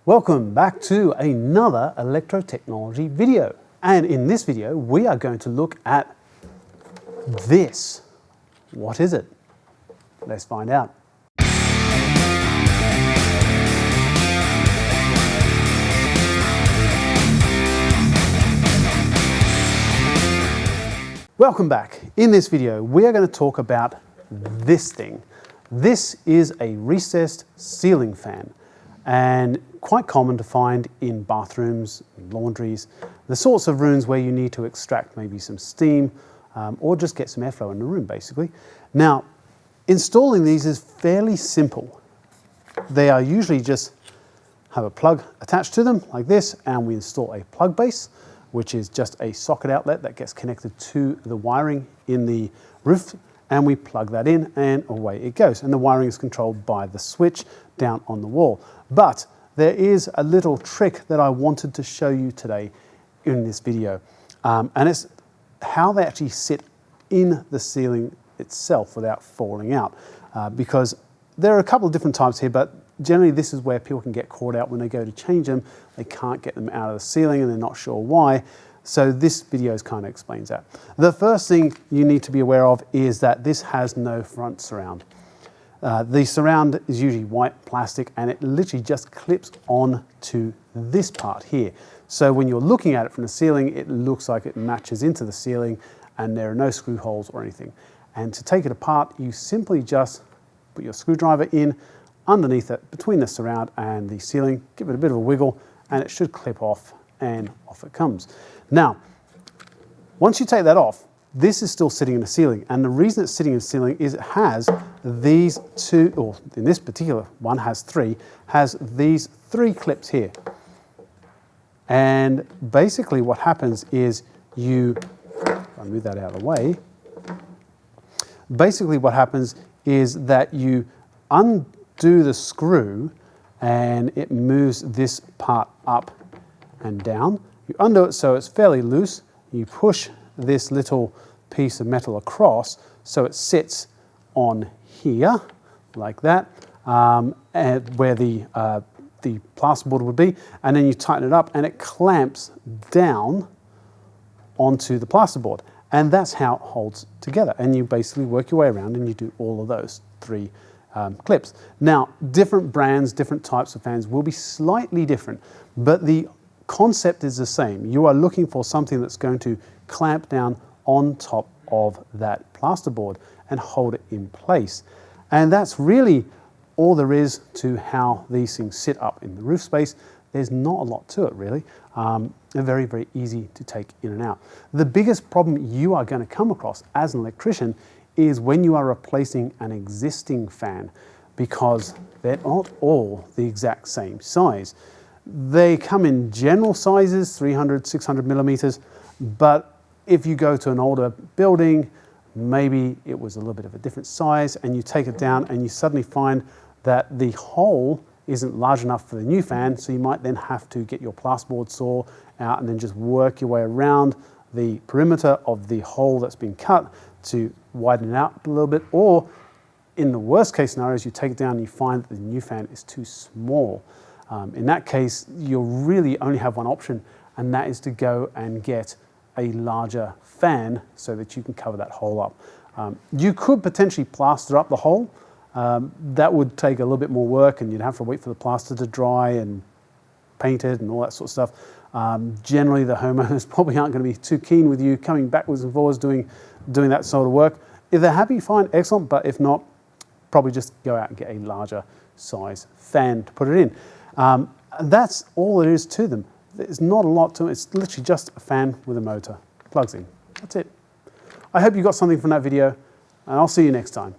Welcome back to another electrotechnology video. And in this video, we are going to look at this. What is it? Let's find out. Welcome back. In this video, we are going to talk about this thing. This is a recessed ceiling fan, and quite common to find in bathrooms, laundries, the sorts of rooms where you need to extract maybe some steam or just get some airflow in the room, basically. Now, installing these is fairly simple. They are usually just have a plug attached to them like this, and we install a plug base, which is just a socket outlet that gets connected to the wiring in the roof, and we plug that in and away it goes. And the wiring is controlled by the switch down on the wall. But there is a little trick that I wanted to show you today in this video, and it's how they actually sit in the ceiling itself without falling out, because there are a couple of different types here, but generally this is where people can get caught out when they go to change them. They can't get them out of the ceiling and they're not sure why. So this video kind of explains that. The first thing you need to be aware of is that this has no front surround. The surround is usually white plastic, and it literally just clips on to this part here. So when you're looking at it from the ceiling, it looks like it matches into the ceiling and there are no screw holes or anything. And to take it apart, you simply just put your screwdriver in underneath it, between the surround and the ceiling, give it a bit of a wiggle, and it should clip off, and off it comes. Now, once you take that off, this is still sitting in the ceiling, and the reason it's sitting in the ceiling is it has these two, or in this particular one has these three clips here. And basically what happens is I'll move that out of the way. Basically what happens is that you undo the screw and it moves this part up and down. You undo it so it's fairly loose. You push this little piece of metal across so it sits on here like that, and where the plasterboard would be, and then you tighten it up and it clamps down onto the plasterboard, and that's how it holds together. And you basically work your way around and you do all of those three clips. Now, different brands, different types of fans will be slightly different, but the concept is the same. You are looking for something that's going to clamp down on top of that plasterboard and hold it in place. And that's really all there is to how these things sit up in the roof space. There's not a lot to it, really. They're very, very easy to take in and out. The biggest problem you are going to come across as an electrician is when you are replacing an existing fan, because they're not all the exact same size. They come in general sizes, 300, 600 millimeters, but if you go to an older building, maybe it was a little bit of a different size, and you take it down and you suddenly find that the hole isn't large enough for the new fan, so you might then have to get your plasterboard saw out and then just work your way around the perimeter of the hole that's been cut to widen it out a little bit. Or in the worst case scenarios, you take it down and you find that the new fan is too small. In that case, you'll really only have one option, and that is to go and get a larger fan so that you can cover that hole up. You could potentially plaster up the hole. That would take a little bit more work, and you'd have to wait for the plaster to dry and paint it and all that sort of stuff. Generally, the homeowners probably aren't going to be too keen with you coming backwards and forwards doing that sort of work. If they're happy, fine, excellent, but if not, probably just go out and get a larger size fan to put it in. That's all there is to them. There's not a lot to it. It's literally just a fan with a motor. Plugs in. That's it. I hope you got something from that video, and I'll see you next time.